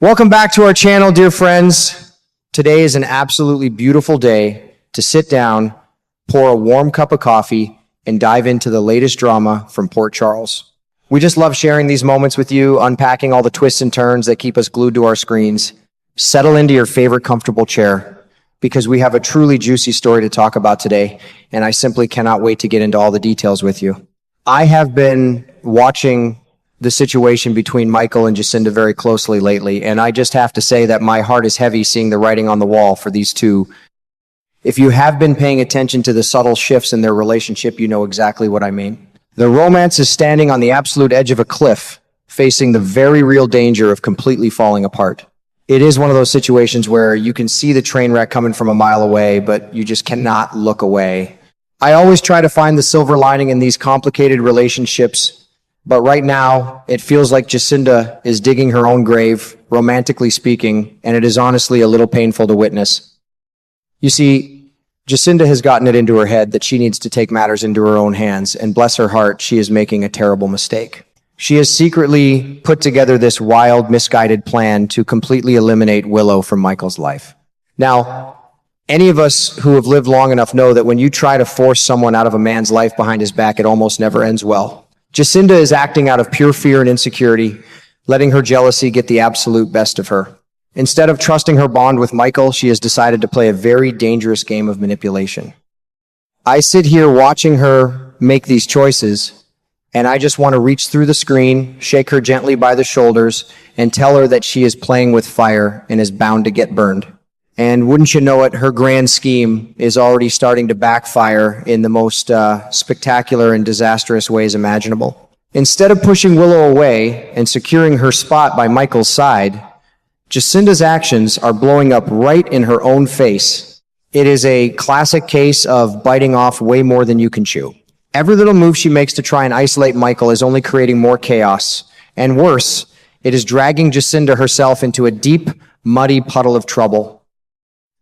Welcome back to our channel, dear friends. Today is an absolutely beautiful day to sit down, pour a warm cup of coffee, and dive into the latest drama from Port Charles. We just love sharing these moments with you, unpacking all the twists and turns that keep us glued to our screens. Settle into your favorite comfortable chair because we have a truly juicy story to talk about today, and I simply cannot wait to get into all the details with you. I have been watching the situation between Michael and Jacinda very closely lately, and I just have to say that my heart is heavy seeing the writing on the wall for these two. If you have been paying attention to the subtle shifts in their relationship, you know exactly what I mean. The romance is standing on the absolute edge of a cliff, facing the very real danger of completely falling apart. It is one of those situations where you can see the train wreck coming from a mile away, but you just cannot look away. I always try to find the silver lining in these complicated relationships, but right now, it feels like Jacinda is digging her own grave, romantically speaking, and it is honestly a little painful to witness. You see, Jacinda has gotten it into her head that she needs to take matters into her own hands, and bless her heart, she is making a terrible mistake. She has secretly put together this wild, misguided plan to completely eliminate Willow from Michael's life. Now, any of us who have lived long enough know that when you try to force someone out of a man's life behind his back, it almost never ends well. Jacinda is acting out of pure fear and insecurity, letting her jealousy get the absolute best of her. Instead of trusting her bond with Michael, she has decided to play a very dangerous game of manipulation. I sit here watching her make these choices, and I just want to reach through the screen, shake her gently by the shoulders, and tell her that she is playing with fire and is bound to get burned. And wouldn't you know it, her grand scheme is already starting to backfire in the most spectacular and disastrous ways imaginable. Instead of pushing Willow away and securing her spot by Michael's side, Jacinda's actions are blowing up right in her own face. It is a classic case of biting off way more than you can chew. Every little move she makes to try and isolate Michael is only creating more chaos. And worse, it is dragging Jacinda herself into a deep, muddy puddle of trouble.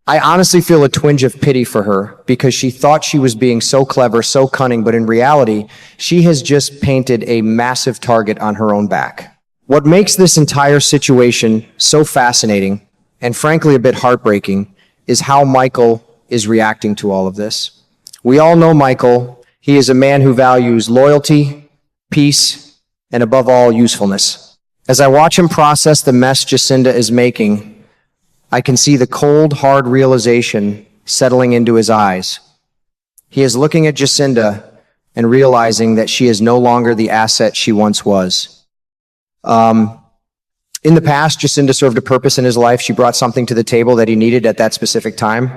I honestly feel a twinge of pity for her because she thought she was being so clever, so cunning, but in reality, she has just painted a massive target on her own back. What makes this entire situation so fascinating, and frankly a bit heartbreaking, is how Michael is reacting to all of this. We all know Michael. He is a man who values loyalty, peace, and above all, usefulness. As I watch him process the mess Jacinda is making, I can see the cold, hard realization settling into his eyes. He is looking at Jacinda and realizing that she is no longer the asset she once was. In the past, Jacinda served a purpose in his life. She brought something to the table that he needed at that specific time.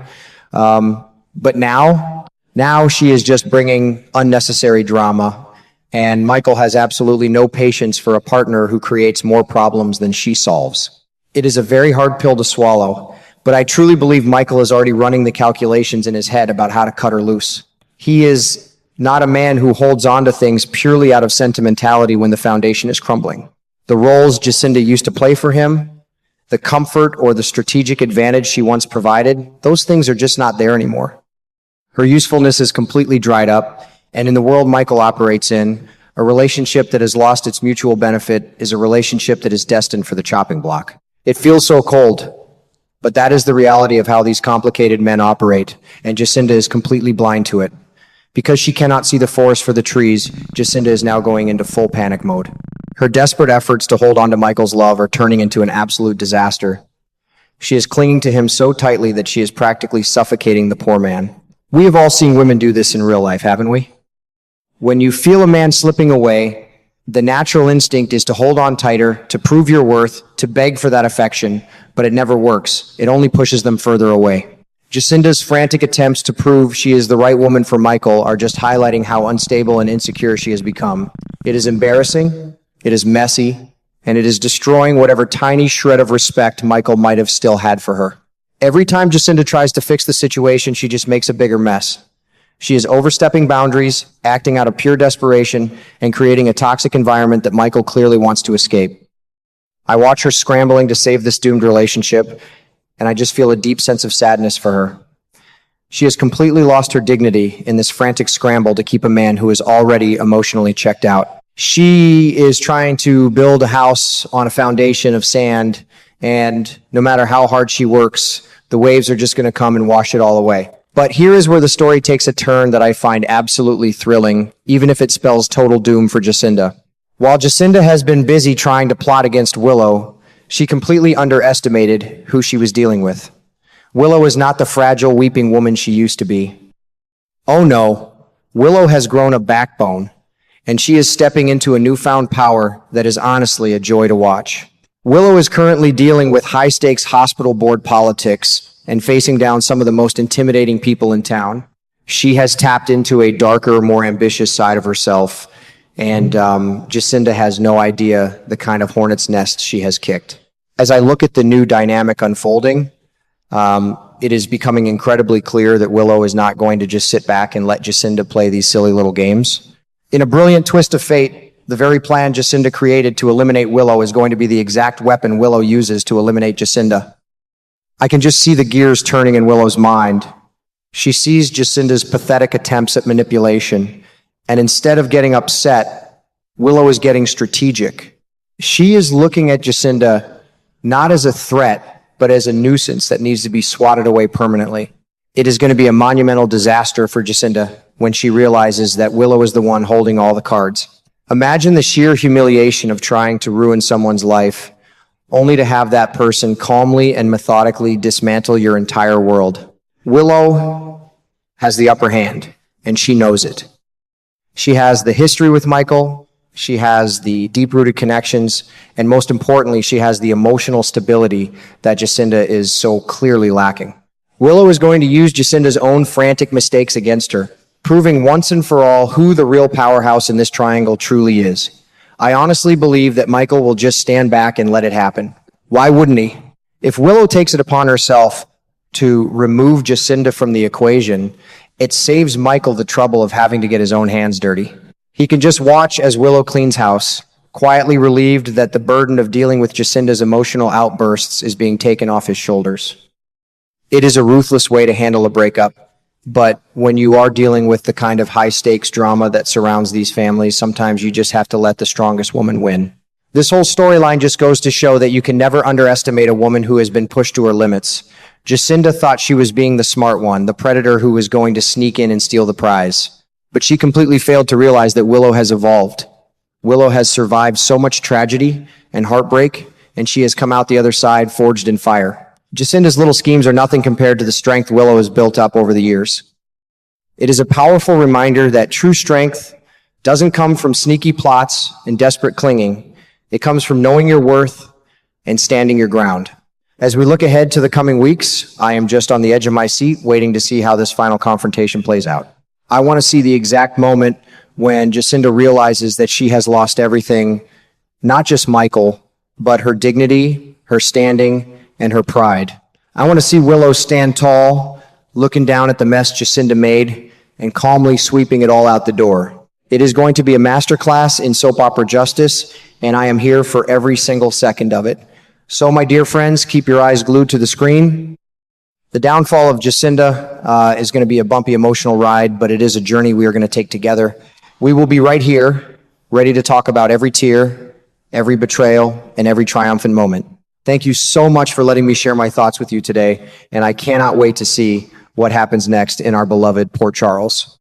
But now she is just bringing unnecessary drama, and Michael has absolutely no patience for a partner who creates more problems than she solves. It is a very hard pill to swallow, but I truly believe Michael is already running the calculations in his head about how to cut her loose. He is not a man who holds on to things purely out of sentimentality when the foundation is crumbling. The roles Jacinda used to play for him, the comfort or the strategic advantage she once provided, those things are just not there anymore. Her usefulness is completely dried up, and in the world Michael operates in, a relationship that has lost its mutual benefit is a relationship that is destined for the chopping block. It feels so cold, but that is the reality of how these complicated men operate, and Jacinda is completely blind to it. Because she cannot see the forest for the trees, Jacinda is now going into full panic mode. Her desperate efforts to hold on to Michael's love are turning into an absolute disaster. She is clinging to him so tightly that she is practically suffocating the poor man. We have all seen women do this in real life, haven't we? When you feel a man slipping away, the natural instinct is to hold on tighter, to prove your worth, to beg for that affection, but it never works. It only pushes them further away. Jacinda's frantic attempts to prove she is the right woman for Michael are just highlighting how unstable and insecure she has become. It is embarrassing, it is messy, and it is destroying whatever tiny shred of respect Michael might have still had for her. Every time Jacinda tries to fix the situation, she just makes a bigger mess. She is overstepping boundaries, acting out of pure desperation, and creating a toxic environment that Michael clearly wants to escape. I watch her scrambling to save this doomed relationship, and I just feel a deep sense of sadness for her. She has completely lost her dignity in this frantic scramble to keep a man who is already emotionally checked out. She is trying to build a house on a foundation of sand and no matter how hard she works, the waves are just going to come and wash it all away. But here is where the story takes a turn that I find absolutely thrilling, even if it spells total doom for Jacinda. While Jacinda has been busy trying to plot against Willow, she completely underestimated who she was dealing with. Willow is not the fragile, weeping woman she used to be. Oh no, Willow has grown a backbone, and she is stepping into a newfound power that is honestly a joy to watch. Willow is currently dealing with high-stakes hospital board politics and facing down some of the most intimidating people in town. She has tapped into a darker, more ambitious side of herself, and Jacinda has no idea the kind of hornet's nest she has kicked. As I look at the new dynamic unfolding, it is becoming incredibly clear that Willow is not going to just sit back and let Jacinda play these silly little games. In a brilliant twist of fate, the very plan Jacinda created to eliminate Willow is going to be the exact weapon Willow uses to eliminate Jacinda. I can just see the gears turning in Willow's mind. She sees Jacinda's pathetic attempts at manipulation, and instead of getting upset, Willow is getting strategic. She is looking at Jacinda not as a threat, but as a nuisance that needs to be swatted away permanently. It is going to be a monumental disaster for Jacinda when she realizes that Willow is the one holding all the cards. Imagine the sheer humiliation of trying to ruin someone's life, only to have that person calmly and methodically dismantle your entire world. Willow has the upper hand, and she knows it. She has the history with Michael, she has the deep-rooted connections, and most importantly, she has the emotional stability that Jacinda is so clearly lacking. Willow is going to use Jacinda's own frantic mistakes against her, proving once and for all who the real powerhouse in this triangle truly is. I honestly believe that Michael will just stand back and let it happen. Why wouldn't he? If Willow takes it upon herself to remove Jacinda from the equation, it saves Michael the trouble of having to get his own hands dirty. He can just watch as Willow cleans house, quietly relieved that the burden of dealing with Jacinda's emotional outbursts is being taken off his shoulders. It is a ruthless way to handle a breakup, but when you are dealing with the kind of high-stakes drama that surrounds these families, sometimes you just have to let the strongest woman win. This whole storyline just goes to show that you can never underestimate a woman who has been pushed to her limits. Jacinda thought she was being the smart one, the predator who was going to sneak in and steal the prize. But she completely failed to realize that Willow has evolved. Willow has survived so much tragedy and heartbreak, and she has come out the other side forged in fire. Jacinda's little schemes are nothing compared to the strength Willow has built up over the years. It is a powerful reminder that true strength doesn't come from sneaky plots and desperate clinging. It comes from knowing your worth and standing your ground. As we look ahead to the coming weeks, I am just on the edge of my seat waiting to see how this final confrontation plays out. I want to see the exact moment when Jacinda realizes that she has lost everything, not just Michael, but her dignity, her standing, and her pride. I want to see Willow stand tall, looking down at the mess Jacinda made, and calmly sweeping it all out the door. It is going to be a masterclass in soap opera justice, and I am here for every single second of it. So, my dear friends, keep your eyes glued to the screen. The downfall of Jacinda is going to be a bumpy, emotional ride, but it is a journey we are going to take together. We will be right here, ready to talk about every tear, every betrayal, and every triumphant moment. Thank you so much for letting me share my thoughts with you today, and I cannot wait to see what happens next in our beloved Port Charles.